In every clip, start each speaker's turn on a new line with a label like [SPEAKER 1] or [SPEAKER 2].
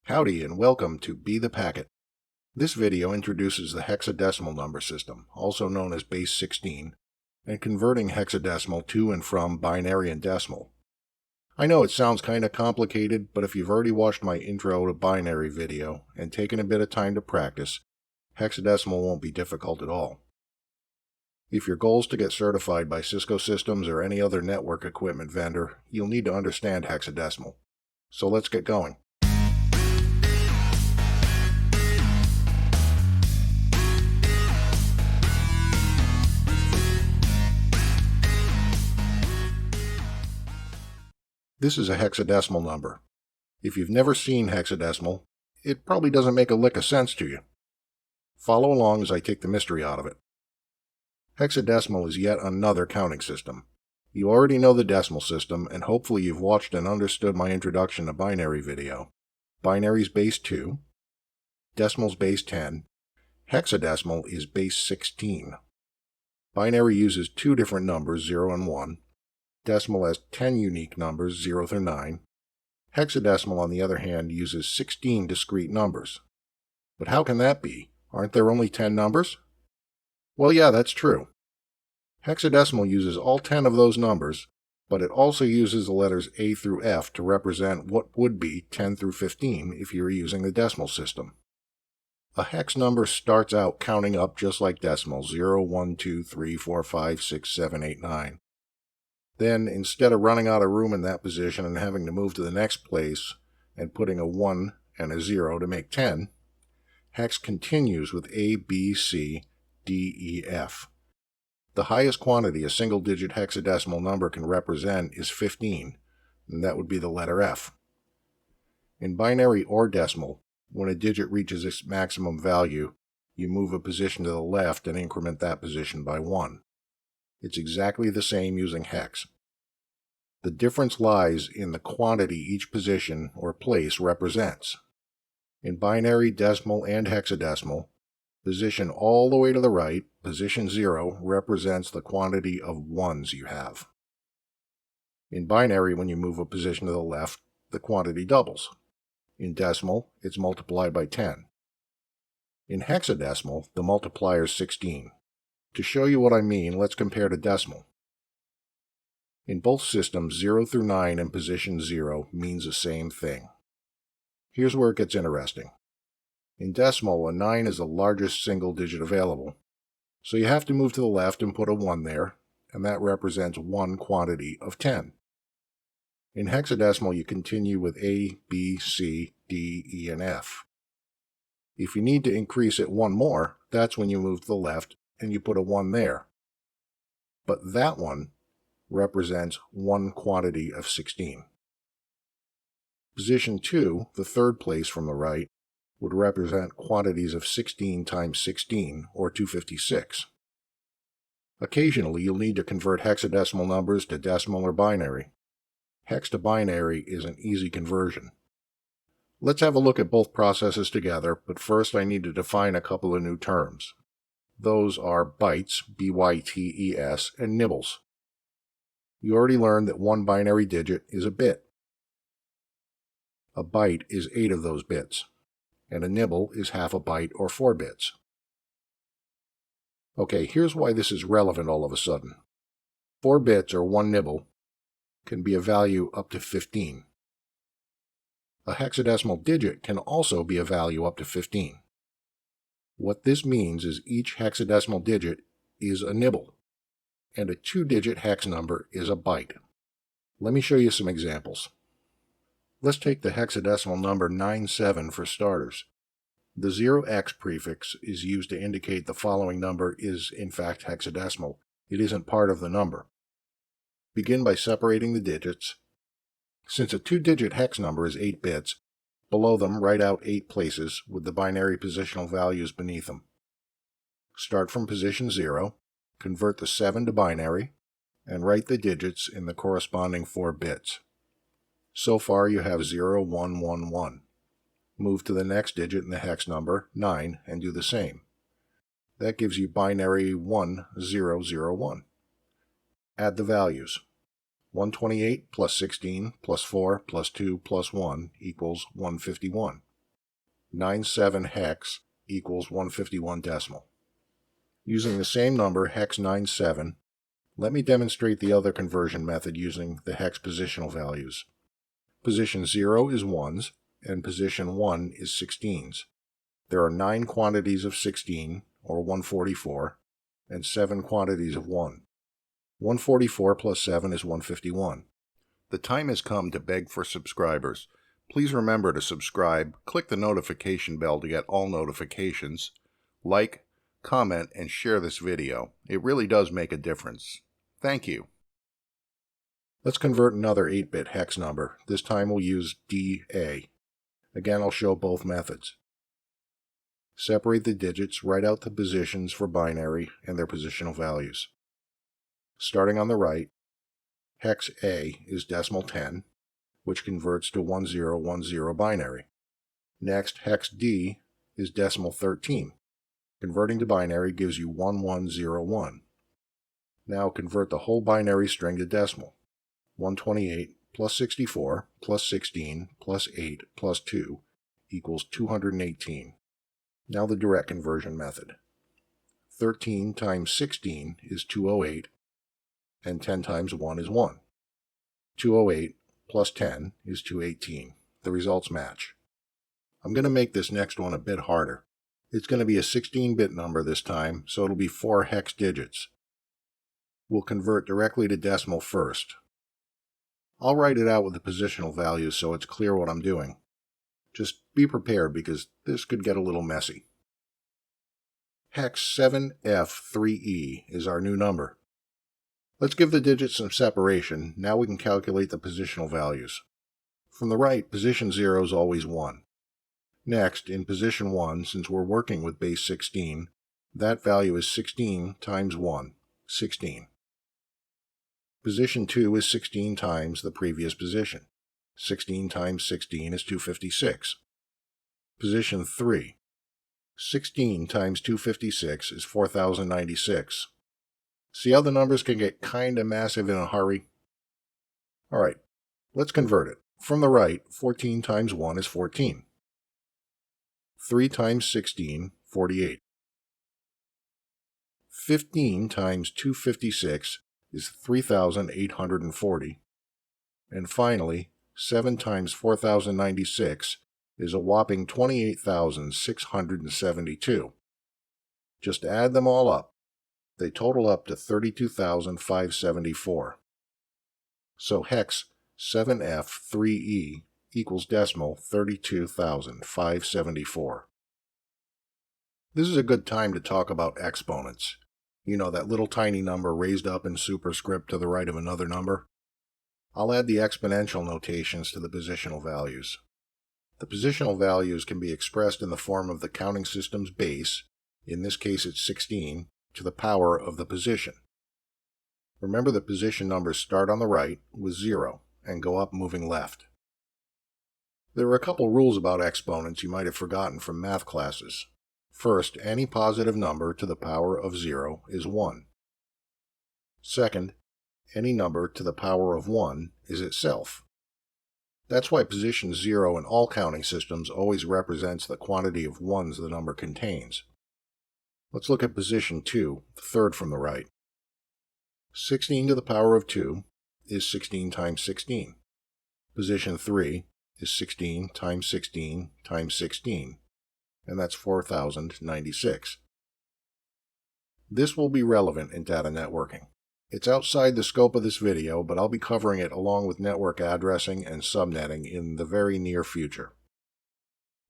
[SPEAKER 1] Howdy and welcome to Be the Packet. This video introduces the hexadecimal number system, also known as base 16, and converting hexadecimal to and from binary and decimal. I know it sounds kind of complicated, but if you've already watched my intro to binary video and taken a bit of time to practice, hexadecimal won't be difficult at all. If your goal is to get certified by Cisco Systems or any other network equipment vendor, you'll need to understand hexadecimal. So let's get going. This is a hexadecimal number. If you've never seen hexadecimal, it probably doesn't make a lick of sense to you. Follow along as I take the mystery out of it. Hexadecimal is yet another counting system. You already know the decimal system, and hopefully you've watched and understood my introduction to binary video. Binary's base 2, decimal's base 10, hexadecimal is base 16. Binary uses two different numbers, 0 and 1. Decimal has 10 unique numbers, 0 through 9. Hexadecimal, on the other hand, uses 16 discrete numbers. But how can that be? Aren't there only 10 numbers? Well, yeah, that's true. Hexadecimal uses all 10 of those numbers, but it also uses the letters A through F to represent what would be 10 through 15 if you were using the decimal system. A hex number starts out counting up just like decimal, 0, 1, 2, 3, 4, 5, 6, 7, 8, 9. Then, instead of running out of room in that position and having to move to the next place and putting a 1 and a 0 to make 10, hex continues with A, B, C, D, E, F. The highest quantity a single-digit hexadecimal number can represent is 15, and that would be the letter F. In binary or decimal, when a digit reaches its maximum value, you move a position to the left and increment that position by 1. It's exactly the same using hex. The difference lies in the quantity each position or place represents. In binary, decimal, and hexadecimal, position all the way to the right, position 0, represents the quantity of 1s you have. In binary, when you move a position to the left, the quantity doubles. In decimal, it's multiplied by 10. In hexadecimal, the multiplier is 16. To show you what I mean, let's compare to decimal. In both systems, 0 through 9 and position 0 means the same thing. Here's where it gets interesting. In decimal, a 9 is the largest single digit available, so you have to move to the left and put a 1 there, and that represents one quantity of 10. In hexadecimal, you continue with A, B, C, D, E, and F. If you need to increase it one more, that's when you move to the left and you put a 1 there. But that one represents one quantity of 16. Position 2, the third place from the right, would represent quantities of 16 times 16, or 256. Occasionally, you'll need to convert hexadecimal numbers to decimal or binary. Hex to binary is an easy conversion. Let's have a look at both processes together, but first I need to define a couple of new terms. Those are bytes, B-Y-T-E-S, and nibbles. You already learned that one binary digit is a bit. A byte is 8 of those bits, and a nibble is half a byte or 4 bits. Okay, here's why this is relevant all of a sudden. 4 bits, or 1 nibble, can be a value up to 15. A hexadecimal digit can also be a value up to 15. What this means is each hexadecimal digit is a nibble, and a 2-digit hex number is a byte. Let me show you some examples. Let's take the hexadecimal number 97 for starters. The 0x prefix is used to indicate the following number is in fact hexadecimal. It isn't part of the number. Begin by separating the digits. Since a 2-digit hex number is 8 bits, below them write out 8 places with the binary positional values beneath them. Start from position 0, convert the 7 to binary, and write the digits in the corresponding 4 bits. So far you have 0, 1, 1, 1. Move to the next digit in the hex number, 9, and do the same. That gives you binary 1, 0, 0, 1. Add the values. 128 plus 16 plus 4 plus 2 plus 1 equals 151. 97 hex equals 151 decimal. Using the same number, hex 97, let me demonstrate the other conversion method using the hex positional values. Position 0 is 1s, and position 1 is 16s. There are 9 quantities of 16, or 144, and 7 quantities of 1. 144 plus 7 is 151. The time has come to beg for subscribers. Please remember to subscribe, click the notification bell to get all notifications, like, comment, and share this video. It really does make a difference. Thank you. Let's convert another 8-bit hex number. This time we'll use DA. Again, I'll show both methods. Separate the digits, write out the positions for binary and their positional values. Starting on the right, hex A is decimal 10, which converts to 1010 binary. Next, hex D is decimal 13. Converting to binary gives you 1101. Now convert the whole binary string to decimal. 128 plus 64 plus 16 plus 8 plus 2 equals 218. Now the direct conversion method. 13 times 16 is 208, and 10 times 1 is 1. 208 plus 10 is 218. The results match. I'm going to make this next one a bit harder. It's going to be a 16-bit number this time, so it'll be 4 hex digits. We'll convert directly to decimal first. I'll write it out with the positional values so it's clear what I'm doing. Just be prepared because this could get a little messy. Hex 7F3E is our new number. Let's give the digits some separation. Now we can calculate the positional values. From the right, position 0 is always 1. Next, in position 1, since we're working with base 16, that value is 16 times 1, 16. Position 2 is 16 times the previous position. 16 times 16 is 256. Position 3. 16 times 256 is 4096. See how the numbers can get kinda massive in a hurry? Alright, let's convert it. From the right, 14 times 1 is 14. 3 times 16, 48. 15 times 256 is 3,840. And finally, 7 times 4096 is a whopping 28,672. Just add them all up. They total up to 32,574. So hex 7F3E equals decimal 32,574. This is a good time to talk about exponents. You know, that little tiny number raised up in superscript to the right of another number? I'll add the exponential notations to the positional values. The positional values can be expressed in the form of the counting system's base, in this case it's 16, to the power of the position. Remember that position numbers start on the right with 0 and go up moving left. There are a couple rules about exponents you might have forgotten from math classes. First, any positive number to the power of 0 is 1. Second, any number to the power of 1 is itself. That's why position 0 in all counting systems always represents the quantity of 1s the number contains. Let's look at position 2, the third from the right. 16 to the power of 2 is 16 times 16. Position 3 is 16 times 16 times 16, and that's 4,096. This will be relevant in data networking. It's outside the scope of this video, but I'll be covering it along with network addressing and subnetting in the very near future.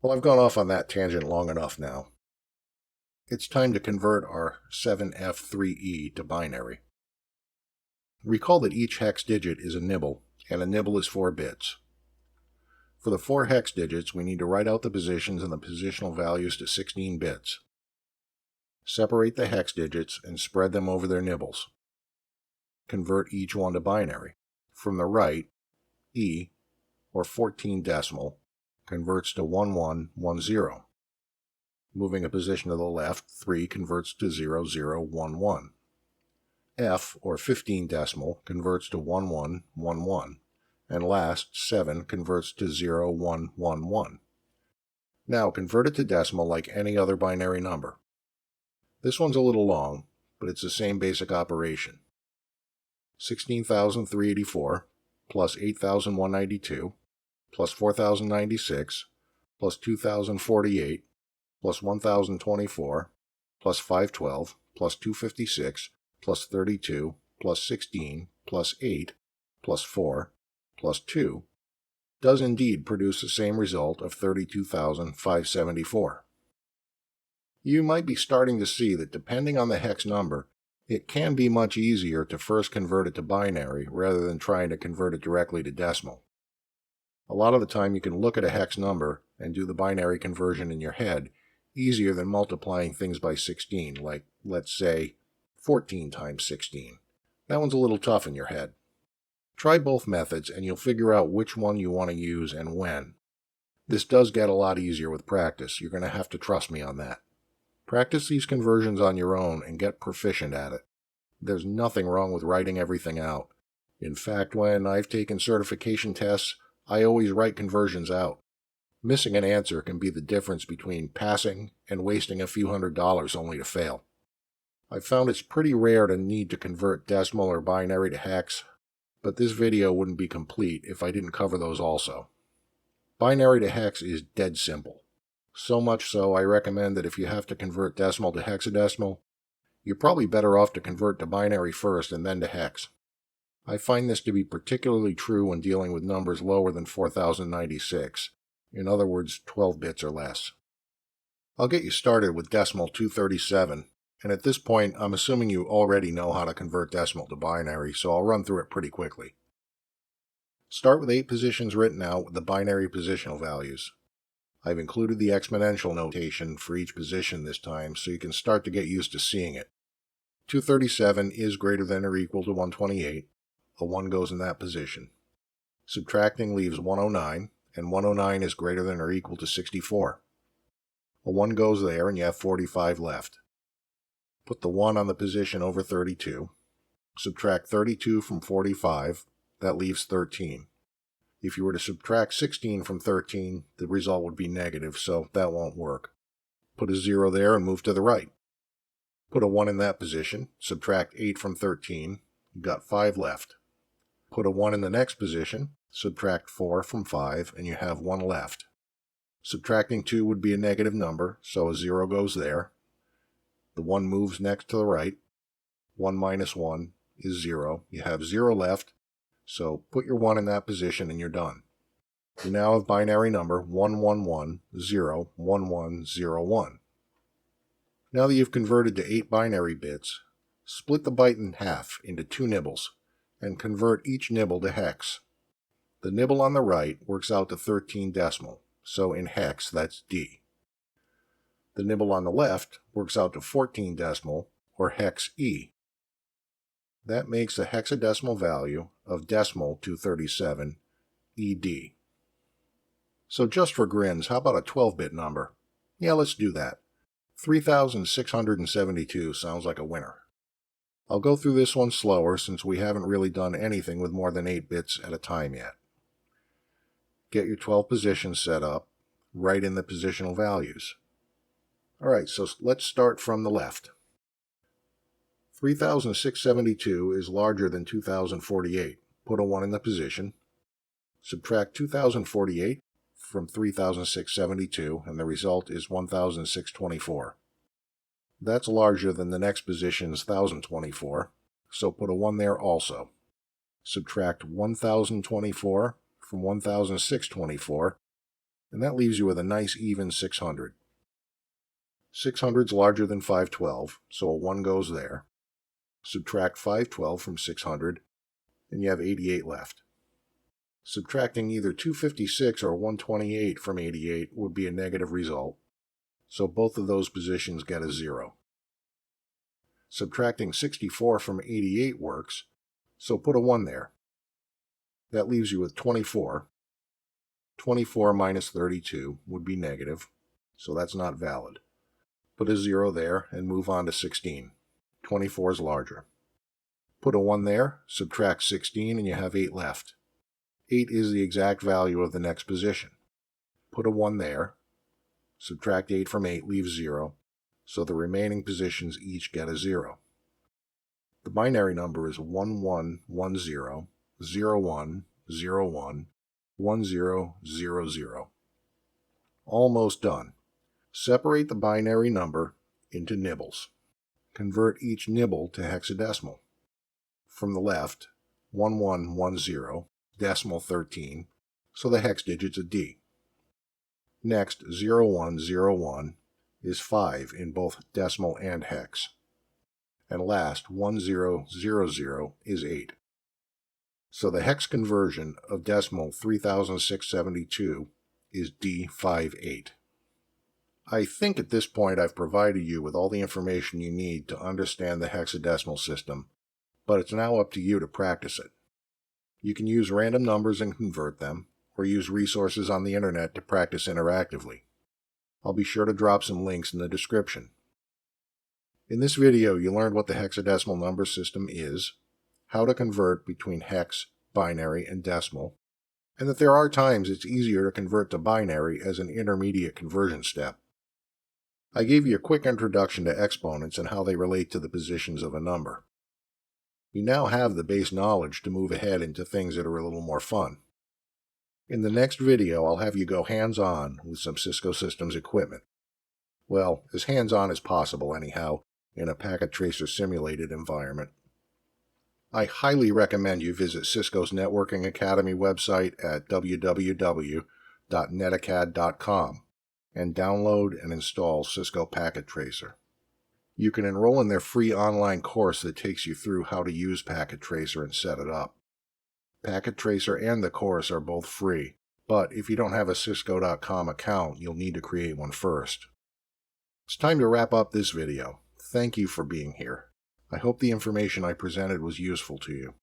[SPEAKER 1] Well, I've gone off on that tangent long enough now. It's time to convert our 7F3E to binary. Recall that each hex digit is a nibble, and a nibble is 4 bits. For the 4 hex digits, we need to write out the positions and the positional values to 16 bits. Separate the hex digits and spread them over their nibbles. Convert each one to binary. From the right, E, or 14 decimal, converts to 1110. Moving a position to the left, 3 converts to 0011. F, or 15 decimal, converts to 1111. And last, 7 converts to 0111. Now convert it to decimal like any other binary number. This one's a little long, but it's the same basic operation. 16,384 plus 8,192 plus 4,096 plus 2,048 plus 1,024 plus 512 plus 256 plus 32 plus 16 plus 8 plus 4 plus 2 does indeed produce the same result of 32,574. You might be starting to see that depending on the hex number, it can be much easier to first convert it to binary rather than trying to convert it directly to decimal. A lot of the time you can look at a hex number and do the binary conversion in your head easier than multiplying things by 16, like, let's say, 14 times 16. That one's a little tough in your head. Try both methods and you'll figure out which one you want to use and when. This does get a lot easier with practice. You're going to have to trust me on that. Practice these conversions on your own and get proficient at it. There's nothing wrong with writing everything out. In fact, when I've taken certification tests, I always write conversions out. Missing an answer can be the difference between passing and wasting a few $100s only to fail. I've found it's pretty rare to need to convert decimal or binary to hex, but this video wouldn't be complete if I didn't cover those also. Binary to hex is dead simple. So much so I recommend that if you have to convert decimal to hexadecimal, you're probably better off to convert to binary first and then to hex. I find this to be particularly true when dealing with numbers lower than 4096, in other words 12 bits or less. I'll get you started with decimal 237, and at this point I'm assuming you already know how to convert decimal to binary, so I'll run through it pretty quickly. Start with 8 positions written out with the binary positional values. I've included the exponential notation for each position this time so you can start to get used to seeing it. 237 is greater than or equal to 128. A 1 goes in that position. Subtracting leaves 109, and 109 is greater than or equal to 64. A 1 goes there and you have 45 left. Put the 1 on the position over 32. Subtract 32 from 45, that leaves 13. If you were to subtract 16 from 13, the result would be negative, so that won't work. Put a 0 there and move to the right. Put a 1 in that position, subtract 8 from 13, you've got 5 left. Put a 1 in the next position, subtract 4 from 5, and you have 1 left. Subtracting 2 would be a negative number, so a 0 goes there. The 1 moves next to the right. 1 minus 1 is 0. You have 0 left, so put your 1 in that position and you're done. You now have binary number 111-0-1101. Now that you've converted to 8 binary bits, split the byte in half into 2 nibbles and convert each nibble to hex. The nibble on the right works out to 13 decimal, so in hex that's D. The nibble on the left works out to 14 decimal, or hex E. That makes the hexadecimal value of decimal 237 ED. So just for grins, how about a 12-bit number? Yeah, let's do that. 3,672 sounds like a winner. I'll go through this one slower since we haven't really done anything with more than 8 bits at a time yet. Get your 12 positions set up, write in the positional values. Alright, so let's start from the left. 3,672 is larger than 2,048. Put a 1 in the position. Subtract 2,048 from 3,672, and the result is 1,624. That's larger than the next position's 1,024, so put a 1 there also. Subtract 1,024 from 1,624, and that leaves you with a nice even 600. 600 is larger than 512, so a 1 goes there. Subtract 512 from 600, and you have 88 left. Subtracting either 256 or 128 from 88 would be a negative result, so both of those positions get a 0. Subtracting 64 from 88 works, so put a 1 there. That leaves you with 24. 24 minus 32 would be negative, so that's not valid. Put a 0 there and move on to 16. 24 is larger. Put a 1 there, subtract 16, and you have 8 left. 8 is the exact value of the next position. Put a 1 there. Subtract 8 from 8 leaves 0, so the remaining positions each get a 0. The binary number is 1110, 01, 01, 1000. Almost done. Separate the binary number into nibbles. Convert each nibble to hexadecimal. From the left, 1110, decimal 13, so the hex digit's a D. Next, 0101 is 5 in both decimal and hex. And last, 1000 is 8. So the hex conversion of decimal 3672 is D58. I think at this point I've provided you with all the information you need to understand the hexadecimal system, but it's now up to you to practice it. You can use random numbers and convert them, or use resources on the internet to practice interactively. I'll be sure to drop some links in the description. In this video, you learned what the hexadecimal number system is, how to convert between hex, binary, and decimal, and that there are times it's easier to convert to binary as an intermediate conversion step. I gave you a quick introduction to exponents and how they relate to the positions of a number. You now have the base knowledge to move ahead into things that are a little more fun. In the next video, I'll have you go hands-on with some Cisco Systems equipment. Well, as hands-on as possible anyhow, in a packet tracer simulated environment. I highly recommend you visit Cisco's Networking Academy website at www.netacad.com and download and install Cisco Packet Tracer. You can enroll in their free online course that takes you through how to use Packet Tracer and set it up. Packet Tracer and the course are both free, but if you don't have a Cisco.com account, you'll need to create one first. It's time to wrap up this video. Thank you for being here. I hope the information I presented was useful to you.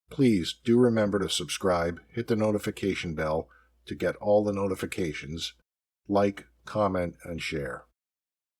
[SPEAKER 1] Please do remember to subscribe, hit the notification bell to get all the notifications, like, comment, and share.